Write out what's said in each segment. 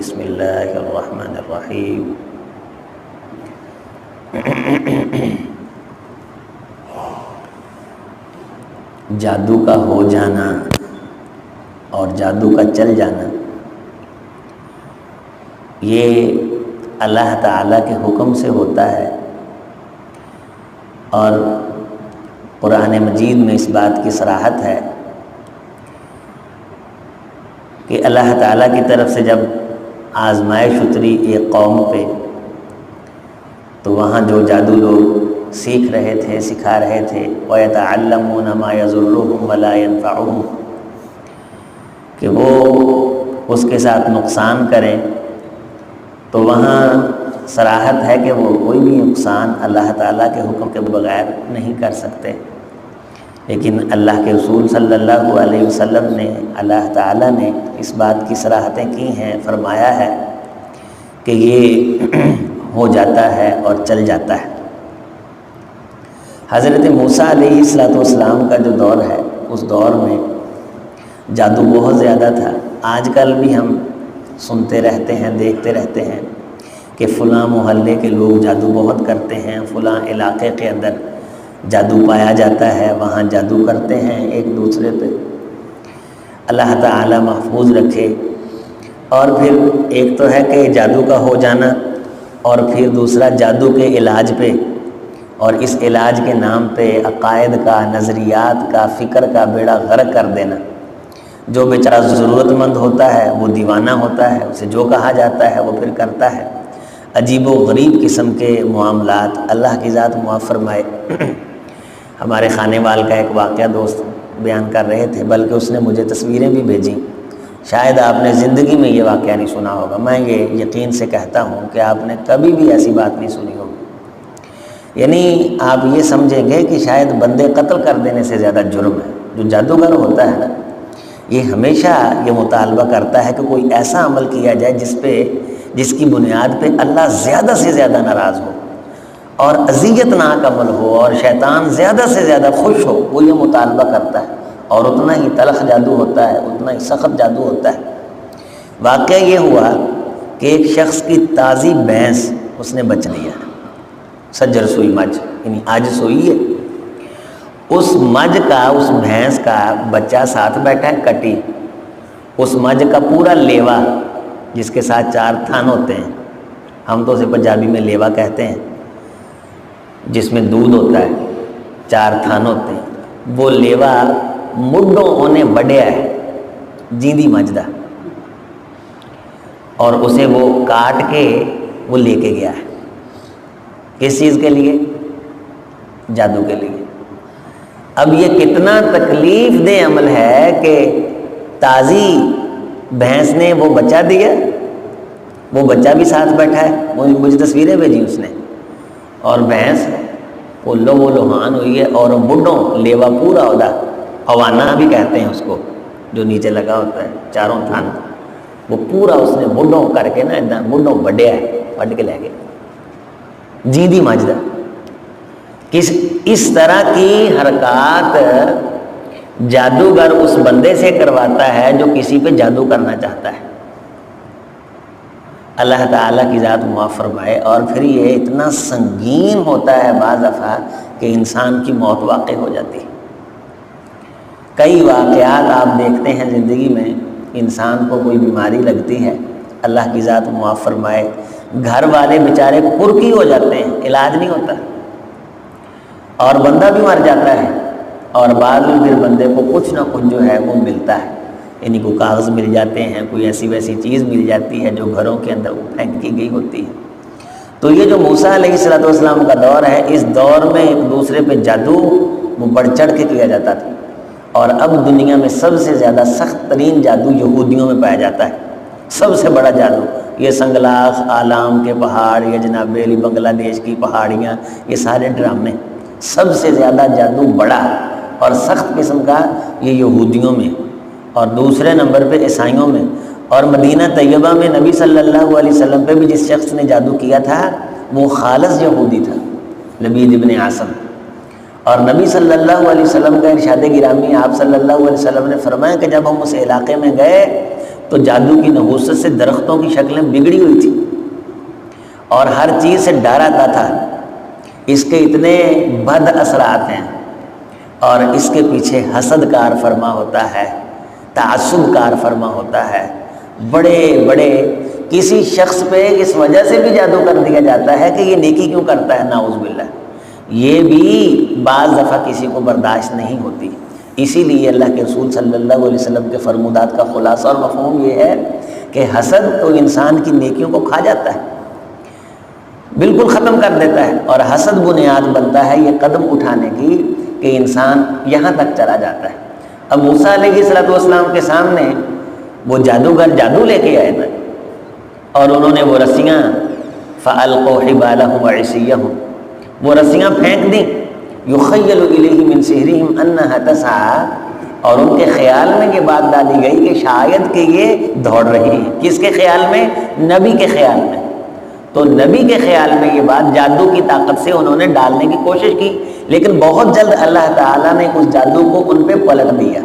بسم اللہ الرحمن الرحیم۔ جادو کا ہو جانا اور جادو کا چل جانا یہ اللہ تعالیٰ کے حکم سے ہوتا ہے، اور قرآن مجید میں اس بات کی صراحت ہے کہ اللہ تعالیٰ کی طرف سے جب آزمائش اتری ایک قوم پہ، تو وہاں جو جادو لوگ سیکھ رہے تھے، سکھا رہے تھے، وَيَتَعَلَّمُونَ مَا يَضُرُّهُمْ وَلَا يَنفَعُهُمْ، کہ وہ اس کے ساتھ نقصان کریں، تو وہاں صراحت ہے کہ وہ کوئی بھی نقصان اللہ تعالیٰ کے حکم کے بغیر نہیں کر سکتے۔ لیکن اللہ کے رسول صلی اللہ علیہ وسلم نے، اللہ تعالیٰ نے اس بات کی صراحتیں کی ہیں، فرمایا ہے کہ یہ ہو جاتا ہے اور چل جاتا ہے۔ حضرت موسیٰ علیہ السلام کا جو دور ہے، اس دور میں جادو بہت زیادہ تھا۔ آج کل بھی ہم سنتے رہتے ہیں، دیکھتے رہتے ہیں کہ فلاں محلے کے لوگ جادو بہت کرتے ہیں، فلاں علاقے کے اندر جادو پایا جاتا ہے، وہاں جادو کرتے ہیں ایک دوسرے پہ۔ اللہ تعالی محفوظ رکھے۔ اور پھر ایک تو ہے کہ جادو کا ہو جانا، اور پھر دوسرا جادو کے علاج پہ، اور اس علاج کے نام پہ عقائد کا، نظریات کا، فکر کا بیڑا غرق کر دینا۔ جو بیچارہ ضرورت مند ہوتا ہے وہ دیوانہ ہوتا ہے، اسے جو کہا جاتا ہے وہ پھر کرتا ہے۔ عجیب و غریب قسم کے معاملات، اللہ کی ذات معاف فرمائے۔ ہمارے خانے وال کا ایک واقعہ دوست بیان کر رہے تھے، بلکہ اس نے مجھے تصویریں بھی بھیجیں۔ شاید آپ نے زندگی میں یہ واقعہ نہیں سنا ہوگا، میں یہ یقین سے کہتا ہوں کہ آپ نے کبھی بھی ایسی بات نہیں سنی ہوگی۔ یعنی آپ یہ سمجھیں گے کہ شاید بندے قتل کر دینے سے زیادہ جرم ہے۔ جو جادوگر ہوتا ہے نا، یہ ہمیشہ یہ مطالبہ کرتا ہے کہ کوئی ایسا عمل کیا جائے جس کی بنیاد پہ اللہ زیادہ سے زیادہ ناراض ہو، اور اذیت ناک عمل ہو، اور شیطان زیادہ سے زیادہ خوش ہو، وہ یہ مطالبہ کرتا ہے، اور اتنا ہی تلخ جادو ہوتا ہے، اتنا ہی سخت جادو ہوتا ہے۔ واقعہ یہ ہوا کہ ایک شخص کی تازی بھینس اس نے بچ لیا، سجر سوئی مجھ، یعنی آج سوئی ہے، اس مجھ کا، اس بھینس کا بچہ ساتھ بیٹھا ہے کٹی، اس مجھ کا پورا لیوا جس کے ساتھ 4 تھن ہوتے ہیں، ہم تو اسے پنجابی میں لیوا کہتے ہیں، جس میں دودھ ہوتا ہے، 4 تھن ہوتے ہیں، وہ لیوا مڈوں ہونے بڑھیا ہے جیندی مجھ دا، اور اسے وہ کاٹ کے وہ لے کے گیا ہے۔ کس چیز کے لیے؟ جادو کے لیے۔ اب یہ کتنا تکلیف دہ عمل ہے کہ تازی بھینس نے وہ بچہ دیا، وہ بچہ بھی ساتھ بیٹھا ہے، مجھے تصویریں بھیجی اس نے، اور بھینس وہ لوہان ہوئی ہے، اور مڈوں لیوا پورا ہوتا، اوانا بھی کہتے ہیں اس کو، جو نیچے لگا ہوتا ہے 4 تھن، وہ پورا اس نے مڈوں کر کے نا ادھر مڈوں بڑھیا ہے، بڑھ کے لے گئے جیندی مجدہ۔ اس طرح کی حرکات جادوگر اس بندے سے کرواتا ہے جو کسی پہ جادو کرنا چاہتا ہے۔ اللہ تعالیٰ کی ذات معاف فرمائے۔ اور پھر یہ اتنا سنگین ہوتا ہے بعض دفعہ کہ انسان کی موت واقع ہو جاتی ہے۔ کئی واقعات آپ دیکھتے ہیں زندگی میں، انسان کو کوئی بیماری لگتی ہے، اللہ کی ذات معاف فرمائے، گھر والے بیچارے کرکی ہو جاتے ہیں، علاج نہیں ہوتا، اور بندہ بھی مر جاتا ہے، اور بعد میں پھر بندے کو کچھ نہ کچھ جو ہے وہ ملتا ہے، یعنی کوئی کاغذ مل جاتے ہیں، کوئی ایسی ویسی چیز مل جاتی ہے جو گھروں کے اندر وہ پھینک کی گئی ہوتی ہے۔ تو یہ جو موسیٰ علیہ السلام کا دور ہے، اس دور میں ایک دوسرے پہ جادو وہ بڑھ چڑھ کے کیا جاتا تھا، اور اب دنیا میں سب سے زیادہ سخت ترین جادو یہودیوں میں پایا جاتا ہے۔ سب سے بڑا جادو، یہ سنگلاخ، آلام کے پہاڑ، یہ جناب علی بنگلہ دیش کی پہاڑیاں، یہ سارے ڈرامے، سب سے زیادہ جادو بڑا اور سخت قسم کا یہ یہودیوں میں، اور دوسرے نمبر پہ عیسائیوں میں۔ اور مدینہ طیبہ میں نبی صلی اللہ علیہ وسلم پہ بھی جس شخص نے جادو کیا تھا وہ خالص یہودی تھا، لبید ابن عاصم۔ اور نبی صلی اللہ علیہ وسلم کا ارشاد گرامی، آپ صلی اللہ علیہ وسلم نے فرمایا کہ جب ہم اس علاقے میں گئے تو جادو کی نحوست سے درختوں کی شکلیں بگڑی ہوئی تھی اور ہر چیز سے ڈر آتا تھا، اس کے اتنے بد اثرات ہیں، اور اس کے پیچھے حسد کار فرما ہوتا ہے، تعصب کار فرما ہوتا ہے، بڑے بڑے کسی شخص پہ اس وجہ سے بھی جادو کر دیا جاتا ہے کہ یہ نیکی کیوں کرتا ہے، نعوذ باللہ، یہ بھی بعض دفعہ کسی کو برداشت نہیں ہوتی۔ اسی لیے اللہ کے رسول صلی اللہ علیہ وسلم کے فرمودات کا خلاصہ اور مفہوم یہ ہے کہ حسد تو انسان کی نیکیوں کو کھا جاتا ہے، بالکل ختم کر دیتا ہے، اور حسد بنیاد بنتا ہے یہ قدم اٹھانے کی کہ انسان یہاں تک چلا جاتا ہے۔ اب موسیٰ علیہ السلام کے سامنے وہ جادوگر جادو لے کے آئے تھے اور انہوں نے وہ رسیاں فَأَلْقَوْا حِبَالَهُمْ وَعِصِيَّهُمْ، وہ رسیاں پھینک دیں، يُخَيَّلُ إِلَيْهِ مِنْ سِحْرِهِمْ أَنَّهَا تَسْعَىٰ، اور ان کے خیال میں یہ بات ڈالی گئی کہ شاید کہ یہ دوڑ رہی ہے۔ کس کے خیال میں؟ نبی کے خیال میں۔ تو نبی کے خیال میں یہ بات جادو کی طاقت سے انہوں نے ڈالنے کی کوشش کی، لیکن بہت جلد اللہ تعالیٰ نے اس جادو کو ان پہ پلٹ دیا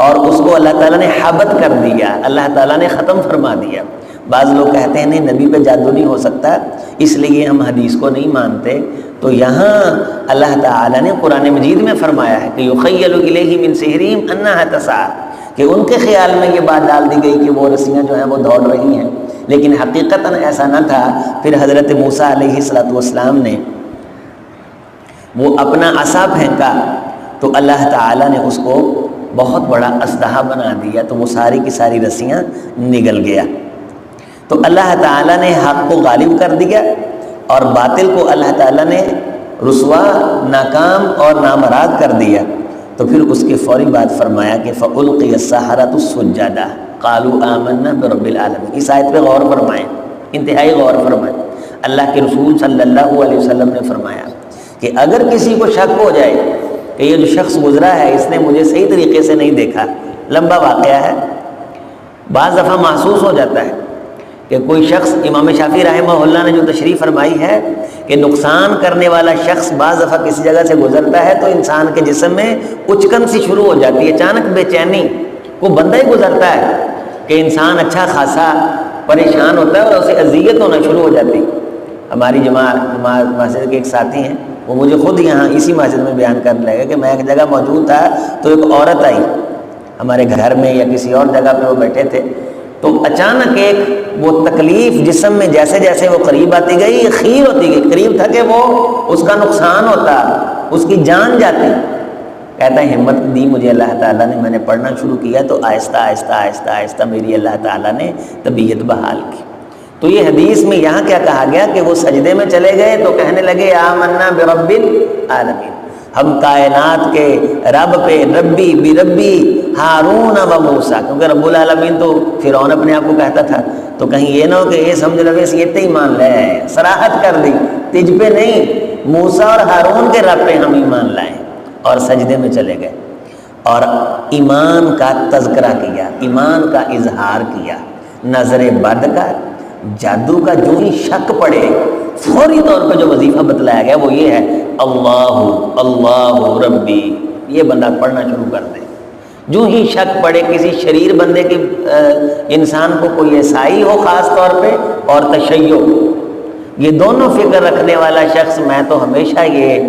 اور اس کو اللہ تعالیٰ نے حبت کر دیا، اللہ تعالیٰ نے ختم فرما دیا۔ بعض لوگ کہتے ہیں نہیں، نبی پہ جادو نہیں ہو سکتا، اس لیے ہم حدیث کو نہیں مانتے۔ تو یہاں اللہ تعالیٰ نے قرآن مجید میں فرمایا ہے کہ یخیل الیہ من سحرہم انہا تسعیٰ، کہ ان کے خیال میں یہ بات ڈال دی گئی کہ وہ رسیاں جو ہیں وہ دوڑ رہی ہیں، لیکن حقیقتاً ایسا نہ تھا۔ پھر حضرت موسیٰ علیہ السلام نے وہ اپنا عصا پھینکا تو اللہ تعالیٰ نے اس کو بہت بڑا اسدحہ بنا دیا، تو وہ ساری کی ساری رسیاں نگل گیا۔ تو اللہ تعالیٰ نے حق کو غالب کر دیا اور باطل کو اللہ تعالیٰ نے رسوا، ناکام اور نامراد کر دیا۔ تو پھر اس کے فوری بعد فرمایا کہ فَأُلْقِيَ السَّحَرَةُ سُجَّدًا قَالُوا آمَنَّا بِرَبِّ الْعَالَمِينَ۔ اس آیت پہ غور فرمائیں، انتہائی غور فرمائیں۔ اللہ کے رسول صلی اللہ علیہ وسلم نے فرمایا کہ اگر کسی کو شک ہو جائے کہ یہ جو شخص گزرا ہے اس نے مجھے صحیح طریقے سے نہیں دیکھا، لمبا واقعہ ہے، بعض دفعہ محسوس ہو جاتا ہے کہ کوئی شخص، امام شافعی رحمہ اللہ نے جو تشریح فرمائی ہے کہ نقصان کرنے والا شخص بعض دفعہ کسی جگہ سے گزرتا ہے تو انسان کے جسم میں اچکن سی شروع ہو جاتی ہے، اچانک بے چینی، کوئی بندہ ہی گزرتا ہے کہ انسان اچھا خاصا پریشان ہوتا ہے اور اسے اذیت ہونا شروع ہو جاتی۔ ہماری جماعت مسجد کے ایک ساتھی ہیں، وہ مجھے خود یہاں اسی مسجد میں بیان کرنے لگے کہ میں ایک جگہ موجود تھا تو ایک عورت آئی ہمارے گھر میں یا کسی اور جگہ پہ وہ بیٹھے تھے، تو اچانک ایک وہ تکلیف جسم میں جیسے جیسے وہ قریب آتی گئی، خیر ہوتی گئی، قریب تھا کہ وہ اس کا نقصان ہوتا، اس کی جان جاتی۔ کہتا ہے ہمت دی مجھے اللہ تعالیٰ نے، میں نے پڑھنا شروع کیا تو آہستہ آہستہ آہستہ آہستہ میری اللہ تعالیٰ نے طبیعت بحال کی۔ تو یہ حدیث میں یہاں کیا کہا گیا کہ وہ سجدے میں چلے گئے تو کہنے لگے آمنا برب العالمین، ہم کائنات کے رب پہ، ربی بربی ہارون و موسیٰ، کیونکہ رب العالمین تو فرعون اپنے آپ کو کہتا تھا، تو کہیں یہ نہ ہو کہ یہ سمجھ لگے یہ تے ایمان لائے، صراحت کر دی تجھ پہ نہیں، موسیٰ اور ہارون کے رب پہ ہم ایمان لائیں، اور سجدے میں چلے گئے اور ایمان کا تذکرہ کیا، ایمان کا اظہار کیا، نظر بد کا، جادو کا جو ہی شک پڑے فوری طور پہ جو وظیفہ بتلایا گیا وہ یہ ہے اللہ اللہ ربی، یہ بندہ پڑھنا شروع کر دے۔ جو ہی شک پڑے کسی شریر بندے کی، انسان کو کوئی عیسائی ہو خاص طور پہ اور تشیع، یہ دونوں فکر رکھنے والا شخص، میں تو ہمیشہ یہ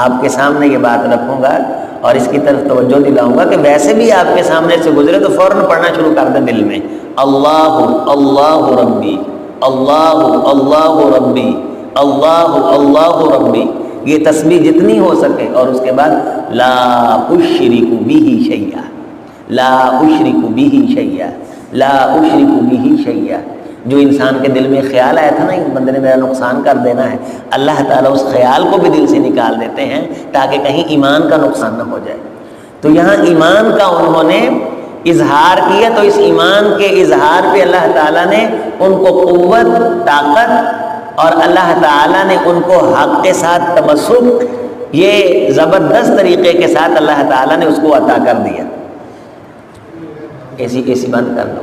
آپ کے سامنے یہ بات رکھوں گا اور اس کی طرف توجہ دلاؤں گا کہ ویسے بھی آپ کے سامنے سے گزرے تو فوراً پڑھنا شروع کر دیں دل میں، اللہ اللہ ربی، اللہ اللہ ربی، اللہ اللہ ربی، یہ تسبیح جتنی ہو سکے، اور اس کے بعد لا اشرک بہ شیئا، لا اشرک بہ شیئا، لا اشرک بہ شیئا۔ جو انسان کے دل میں خیال آیا تھا نا اس بندے نے میرا نقصان کر دینا ہے، اللہ تعالیٰ اس خیال کو بھی دل سے نکال دیتے ہیں تاکہ کہیں ایمان کا نقصان نہ ہو جائے۔ تو یہاں ایمان کا انہوں نے اظہار کیا، تو اس ایمان کے اظہار پہ اللہ تعالیٰ نے ان کو قوت، طاقت، اور اللہ تعالیٰ نے ان کو حق کے ساتھ تمسک، یہ زبردست طریقے کے ساتھ اللہ تعالیٰ نے اس کو عطا کر دیا۔ ایسی بند کر دو۔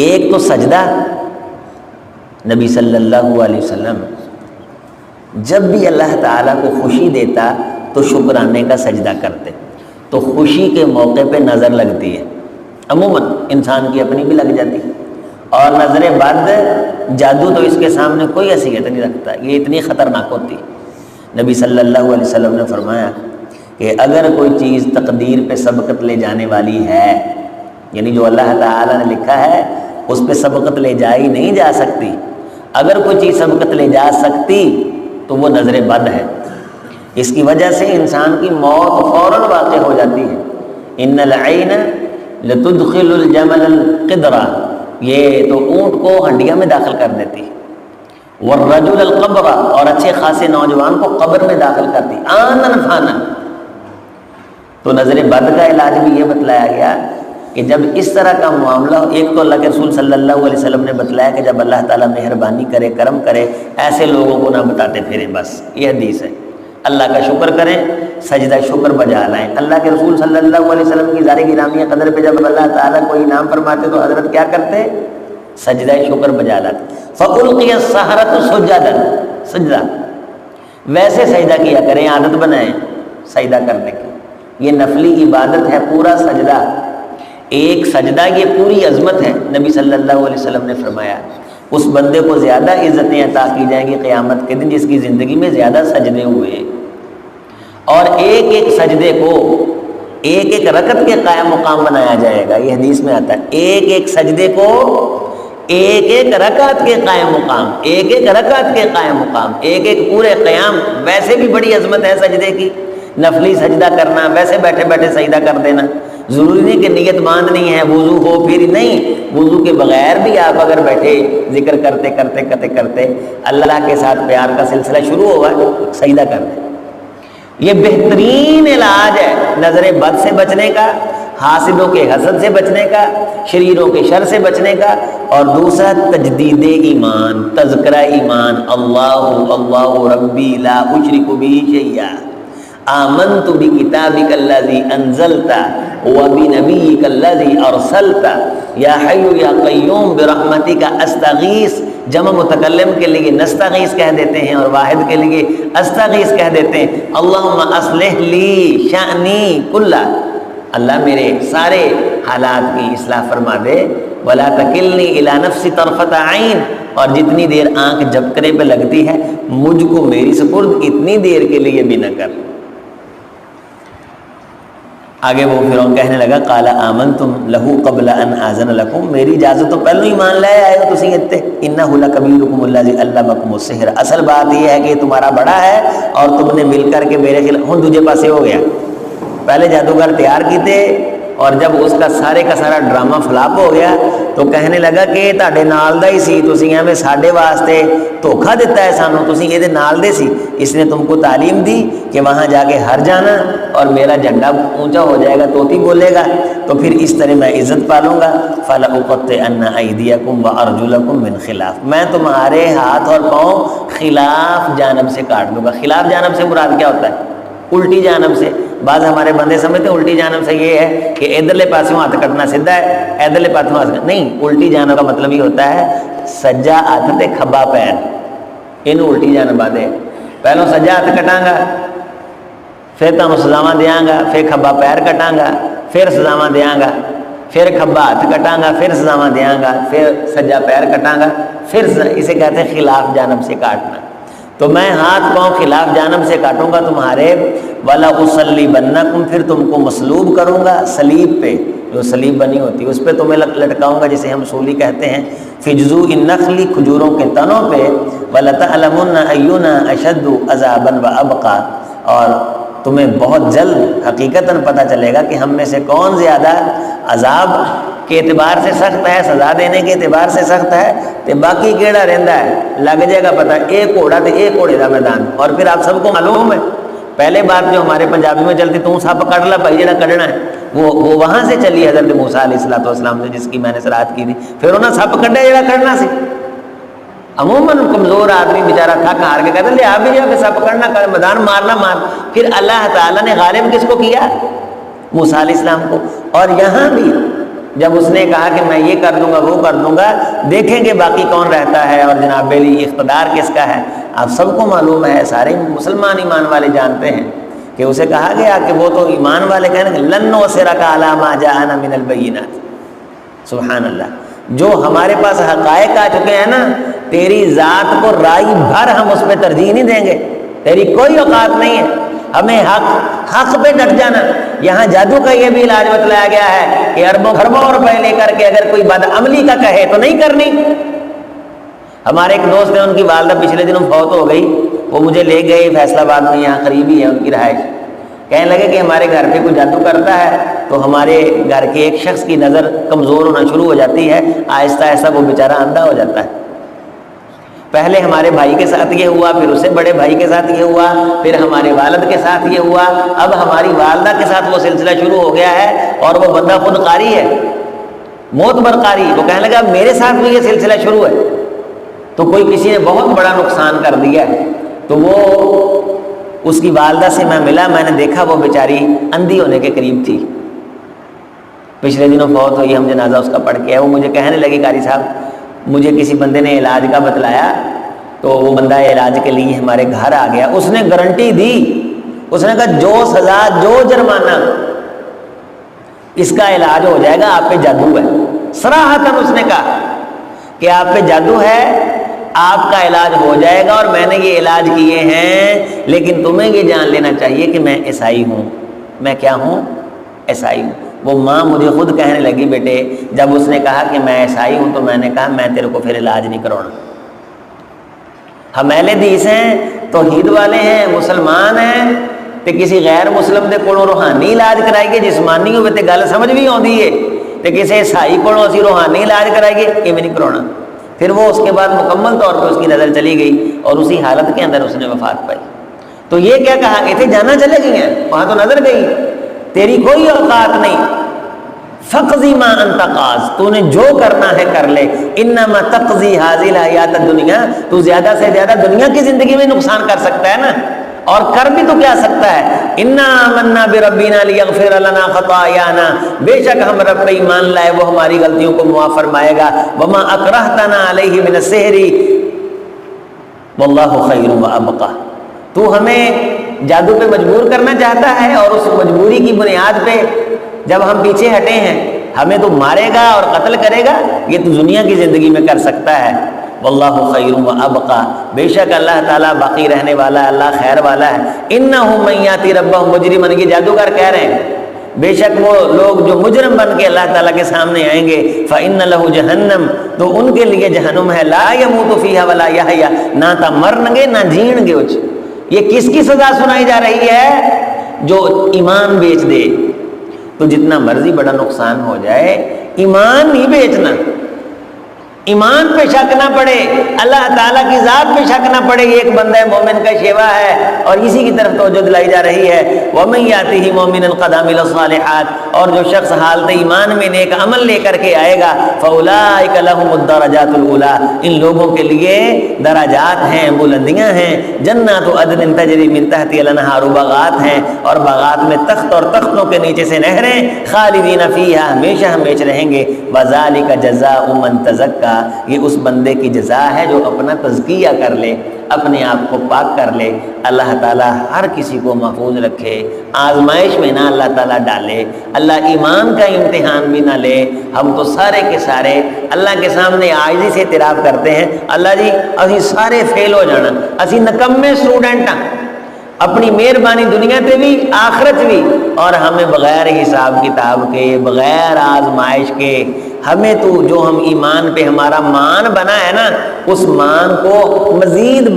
ایک تو سجدہ نبی صلی اللہ علیہ وسلم جب بھی اللہ تعالیٰ کو خوشی دیتا تو شکرانے کا سجدہ کرتے. تو خوشی کے موقع پہ نظر لگتی ہے، عموماً انسان کی اپنی بھی لگ جاتی ہے، اور نظر بد جادو تو اس کے سامنے کوئی حیثیت نہیں رکھتا، یہ اتنی خطرناک ہوتی ہے. نبی صلی اللہ علیہ وسلم نے فرمایا کہ اگر کوئی چیز تقدیر پہ سبقت لے جانے والی ہے، یعنی جو اللہ تعالیٰ نے لکھا ہے اس پہ سبقت لے جائی نہیں جا سکتی، اگر کوئی چیز سبقت لے جا سکتی تو وہ نظر بد ہے. اس کی وجہ سے انسان کی موت فوراً واقع ہو جاتی ہے. ان العین لتدخل الجمل القدرہ، یہ تو اونٹ کو ہنڈیا میں داخل کر دیتی. والرجل القبر، اور اچھے خاصے نوجوان کو قبر میں داخل کرتی آنن فانن. تو نظر بد کا علاج بھی یہ بتلایا گیا کہ جب اس طرح کا معاملہ، ایک تو اللہ کے رسول صلی اللہ علیہ وسلم نے بتلایا کہ جب اللہ تعالیٰ مہربانی کرے، کرم کرے، ایسے لوگوں کو نہ بتاتے پھریں، بس یہ حدیث ہے. اللہ کا شکر کریں، سجدہ شکر بجا لائیں. اللہ کے رسول صلی اللہ علیہ وسلم کی ذات گرامی قدر پہ جب اللہ تعالیٰ کو انعام فرماتے تو حضرت کیا کرتے؟ سجدہ شکر بجا لاتے. فَأُلْقِيَ السَّحَرَةُ سُجَّدًا، سجدہ ویسے سجدہ کیا کریں، عادت بنائیں سجدہ کرنے کی. یہ نفلی عبادت ہے، پورا سجدہ. ایک سجدہ یہ پوری عظمت ہے. نبی صلی اللہ علیہ وسلم نے فرمایا اس بندے کو زیادہ عزتیں عطا کی جائیں گی قیامت کے دن جس کی زندگی میں زیادہ سجدے ہوئے. اور ایک ایک سجدے کو ایک ایک رکعت کے قائم مقام بنایا جائے گا. یہ حدیث میں آتا ہے ایک ایک سجدے کو ایک ایک رکعت کے قائم مقام، ایک ایک رکعت کے قائم مقام، ایک ایک پورے قیام. ویسے بھی بڑی عظمت ہے سجدے کی، نفلی سجدہ کرنا، ویسے بیٹھے بیٹھے سجدہ کر دینا. ضروری نہیں کہ نیت باندھنی ہے، وضو ہو پھر نہیں، وضو کے بغیر بھی آپ اگر بیٹھے ذکر کرتے کرتے کرتے کرتے اللہ کے ساتھ پیار کا سلسلہ شروع ہوا سجدہ کر دیں. یہ بہترین علاج ہے نظر بد سے بچنے کا، حاسدوں کے حسد سے بچنے کا، شریروں کے شر سے بچنے کا. اور دوسرا تجدید ایمان، تذکرہ ایمان. اللہ اللہ ربی لا اشرک بہ شیئا، آمنت بکتابک الذی انزلت وبنبیک الذی ارسلت یا حی یا قیوم برحمتک استغیث. جمع متکلم کے لیے نستغیث کہہ دیتے ہیں اور واحد کے لیے استغیث کہہ دیتے ہیں. اللہم اصلح لی شأنی کلہ، اللہ میرے سارے حالات کی اصلاح فرما دے. ولا تکلنی الی نفسی طرفۃ عین، اور جتنی دیر آنکھ جھپکنے پہ لگتی ہے مجھ کو میری سپرد اتنی دیر کے لیے بھی نہ کر. آگے وہ فرعون کہنے لگا قال آمنتم لہ قبل ان آذن لکم، میری اجازت تو پہلو ایمان لے آئے ہو تسی اتنے. انہ لکبیرکم الذی علمکم السحر، اصل بات یہ ہے کہ تمہارا بڑا ہے اور تم نے مل کر کے میرے خلاف ہوں دوجے پاسے ہو گیا. پہلے جادوگر تیار کیتے اور جب اس کا سارے کا سارا ڈرامہ فلاپ ہو گیا تو کہنے لگا کہ یہ تہاڈے نال دا ہی سی، تسی ایویں ساڈے واسطے دھوکھا دیتا ہے سانوں، تسی یہ نال دے سی. اس نے تم کو تعلیم دی کہ وہاں جا کے ہر جانا اور میرا جھنڈا اونچا ہو جائے گا، طوطی بولے گا تو پھر اس طرح میں عزت پالوں گا. فَلَأُقَطِّعَنَّ أَيْدِيَكُمْ وَأَرْجُلَكُمْ مِنْ خِلَافٍ، میں تمہارے ہاتھ اور پاؤں خلاف جانب سے کاٹ دوں گا. خلاف جانب سے مراد کیا ہوتا ہے؟ الٹی جانب سے. بعض ہمارے بندے سمجھتے ہیں الٹی جانب سے یہ ہے کہ ادھرلے پاسوں ہاتھ کٹنا سیدھا ہے، ادھرلے پاسوں ہاتھ کٹنا نہیں. الٹی جانب کا مطلب یہ ہوتا ہے سجا ہاتھ تے کھبا پیر، یہ الٹی جانب آدھے. پہلو سجا ہاتھ کٹاں گا پھر تمہیں سزاواں دیاں گا، پھر کھبا پیر کٹاں گا پھر سزاواں دیاں گا، پھر کھبا ہاتھ کٹاں گا پھر سزاواں دیاں گا، پھر سجا پیر کٹاں گا پھر اسے کہتے ہیں خلاف جانب سے کاٹنا. تو میں ہاتھ پاؤں خلاف جانب سے کاٹوں گا تمہارے. وَلَا أُصَلِّبَنَّكُمْ، پھر تم کو مصلوب کروں گا سلیب پہ، جو سلیب بنی ہوتی ہے اس پہ تمہیں لٹکاؤں گا جسے ہم سولی کہتے ہیں. فِي جُذُوعِ النَّخْلِ، کھجوروں کے تنوں پہ. وَلَتَعْلَمُنَّ أَيُّنَا أَشَدُّ عَذَابًا وَأَبْقَىٰ، اور تمہیں بہت جلد حقیقتاً پتہ چلے گا کہ ہم میں سے کون زیادہ عذاب کے اعتبار سے سخت ہے، سزا دینے کے اعتبار سے سخت ہے، تے باقی کیڑا رہندا ہے لگ جائے گا پتہ. ایک گھوڑا تے ایک گھوڑے دا میدان. اور پھر آپ سب کو معلوم ہے پہلے بات جو ہمارے پنجابی میں چلتی توں سپ کٹ لا بھائی جڑا کڈنا ہے، وہ وہاں سے چلی حضرت موسیٰ علیہ السلام سے جس کی میں نے صراحت کی تھی. پھر انہاں سپ کڈیا جڑا کڈنا سی. عموماً کمزور آدمی بیچارہ تھک ہار کے کہتے لے آپ بھی جا کے سپ کڈنا کر، میدان مارنا مار. پھر اللہ تعالیٰ نے غالب کس کو کیا؟ موسیٰ علیہ السلام کو. اور یہاں بھی جب اس نے کہا کہ میں یہ کر دوں گا وہ کر دوں گا، دیکھیں گے باقی کون رہتا ہے اور جناب بیلی اقتدار کس کا ہے۔ آپ سب کو معلوم ہے، سارے مسلمان ایمان والے جانتے ہیں کہ اسے کہا گیا کہ وہ تو ایمان والے کہنے کہ لن نؤثرک علی ما جاءنا من البینات، سبحان اللہ، جو ہمارے پاس حقائق آ چکے ہیں نا، تیری ذات کو رائی بھر ہم اس پہ ترجیح نہیں دیں گے، تیری کوئی اوقات نہیں ہے، ہمیں حق پہ ڈٹ جانا۔ یہاں جادو کا یہ بھی علاج بتلایا گیا ہے کہ اربوں خربوں روپے لے کر کے اگر کوئی بد عملی کا کہے تو نہیں کرنی۔ ہمارے ایک دوست ہیں، ان کی والدہ پچھلے دنوں فوت ہو گئی، وہ مجھے لے گئے فیصل آباد میں، یہاں قریبی ہے ان کی رہائش، کہنے لگے کہ ہمارے گھر پہ کوئی جادو کرتا ہے تو ہمارے گھر کے ایک شخص کی نظر کمزور ہونا شروع ہو جاتی ہے، آہستہ آہستہ وہ بیچارہ اندھا ہو جاتا ہے۔ پہلے ہمارے بھائی کے ساتھ یہ ہوا، پھر اس سے بڑے بھائی کے ساتھ یہ ہوا، پھر ہمارے والد کے ساتھ یہ ہوا، اب ہماری والدہ کے ساتھ وہ سلسلہ شروع ہو گیا ہے، اور وہ بندہ خود قاری ہے، معتبر قاری، وہ کہنے لگا میرے ساتھ بھی یہ سلسلہ شروع ہے، تو کوئی کسی نے بہت بڑا نقصان کر دیا ہے۔ تو وہ اس کی والدہ سے میں ملا، میں نے دیکھا وہ بیچاری اندھی ہونے کے قریب تھی، پچھلے دنوں فوت ہوئی، ہم جنازہ اس کا پڑھ کے، وہ مجھے کہنے لگی قاری صاحب مجھے کسی بندے نے علاج کا بتلایا، تو وہ بندہ علاج کے لیے ہمارے گھر آ گیا، اس نے گارنٹی دی، اس نے کہا جو سزا جو جرمانہ اس کا علاج ہو جائے گا، آپ پہ جادو ہے، صراحتاً اس نے کہا کہ آپ پہ جادو ہے، آپ کا علاج ہو جائے گا، اور میں نے یہ علاج کیے ہیں، لیکن تمہیں یہ جان لینا چاہیے کہ میں عیسائی ہوں۔ میں کیا ہوں؟ عیسائی ہوں۔ وہ ماں مجھے خود کہنے لگی بیٹے جب اس نے کہا کہ میں عیسائی ہوں تو میں نے کہا میں تیرے کو پھر علاج نہیں کروانا، ہم اہل حدیث ہیں، توحید والے ہیں، مسلمان ہیں، تے کسی غیر مسلم دے کولوں روحانی علاج کرائیے، جسمانی ہوئے تے گل سمجھ بھی آتی ہے، تے کسی عیسائی کولوں اسی روحانی علاج کرائیے، یہ بھی نہیں کرانا۔ پھر وہ اس کے بعد مکمل طور پہ اس کی نظر چلی گئی اور اسی حالت کے اندر اس نے وفات پائی۔ تو یہ کیا کہا کہ تھے جانا چلے گئی ہیں، وہاں تو نظر گئی، تیری کوئی اوقات نہیں، فقضی ما انت قاض، تو نے جو کرنا ہے کر لے، انما تقضی هذه الحیات الدنیا، تو زیادہ سے زیادہ دنیا کی زندگی میں نقصان کر سکتا ہے نا، اور کر بھی تو کیا سکتا ہے، انا آمنا بربنا لیغفر لنا خطایانا، بے شک ہم رب پہ ایمان لائے وہ ہماری غلطیوں کو معاف فرمائے گا، وما اکرہتنا علیہ من السحر واللہ خیر وابقی، تو ہمیں جادو پہ مجبور کرنا چاہتا ہے، اور اس مجبوری کی بنیاد پہ جب ہم پیچھے ہٹے ہیں ہمیں تو مارے گا اور قتل کرے گا، یہ تو دنیا کی زندگی میں کر سکتا ہے۔ واللہ خیر وابقی، بے شک اللہ تعالیٰ باقی رہنے والا ہے، اللہ خیر والا ہے۔ انہ من یاتی ربہ مجرما، یہ جادوگر کہہ رہے ہیں بے شک وہ لوگ جو مجرم بن کے اللہ تعالیٰ کے سامنے آئیں گے، فإن لہ جہنم، تو ان کے لیے جہنم ہے، لا یموت فیہا ولا یحیا، نہ تا مرن گے نہ جین گے۔ یہ کس کی سزا سنائی جا رہی ہے؟ جو ایمان بیچ دے، تو جتنا مرضی بڑا نقصان ہو جائے ایمان نہیں بیچنا، ایمان پہ شک نہ پڑے، اللہ تعالیٰ کی ذات پہ شک نہ پڑے، یہ ایک بندہ مومن کا شیوا ہے، اور اسی کی طرف توجہ دلائی جا رہی ہے۔ وَمَن يَأْتِهِ مُؤْمِنًا قَدْ عَمِلَ الصَّالِحَاتِ، اور جو شخص حالت ایمان میں نیک عمل لے کر کے آئے گا، فَأُولَٰئِكَ لَهُمُ الدَّرَجَاتُ الْأُولَىٰ، ان لوگوں کے لیے درجات ہیں، بلندیاں ہیں، جنات عدن تجری من تحتها الانہار، باغات ہیں اور باغات میں تخت اور تختوں کے نیچے سے نہریں، خالدین فیہا، ہمیشہ ہمیشہ رہیں گے، وَذَٰلِكَ جَزَاءُ مَن تَزَكَّىٰ، یہ اس بندے کی جزا ہے جو اپنا تزکیہ کر لے، اپنے آپ کو پاک کر لے۔ اللہ تعالیٰ ہر کسی کو محفوظ رکھے، آزمائش میں نہ اللہ تعالیٰ ڈالے، اللہ ایمان کا امتحان بھی نہ لے۔ ہم تو سارے کے سارے اللہ کے سامنے عاجزی سے اعتراف کرتے ہیں، اللہ جی اسی سارے فیل ہو جانا، اسی نکمے اسٹوڈنٹ ہاں، اپنی مہربانی دنیا تے بھی آخرت بھی، اور ہمیں بغیر حساب کتاب کے، بغیر آزمائش کے، ہمیں تو جو ہم ایمان پہ ہمارا مان بنا ہے نا، اس مان کو مزید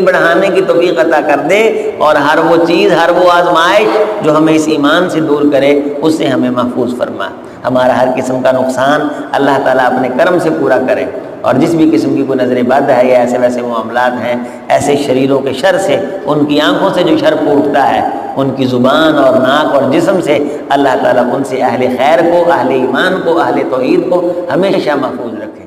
بڑھانے کی توفیق عطا کر دے، اور ہر وہ چیز، ہر وہ آزمائش جو ہمیں اس ایمان سے دور کرے، اس سے ہمیں محفوظ فرما۔ ہمارا ہر قسم کا نقصان اللہ تعالیٰ اپنے کرم سے پورا کرے، اور جس بھی قسم کی کوئی نظر بد ہے یا ایسے ویسے معاملات ہیں، ایسے شریروں کے شر سے، ان کی آنکھوں سے جو شر پھوٹتا ہے، ان کی زبان اور ناک اور جسم سے، اللہ تعالیٰ ان سے اہل خیر کو، اہل ایمان کو، اہل توحید کو ہمیشہ محفوظ رکھے۔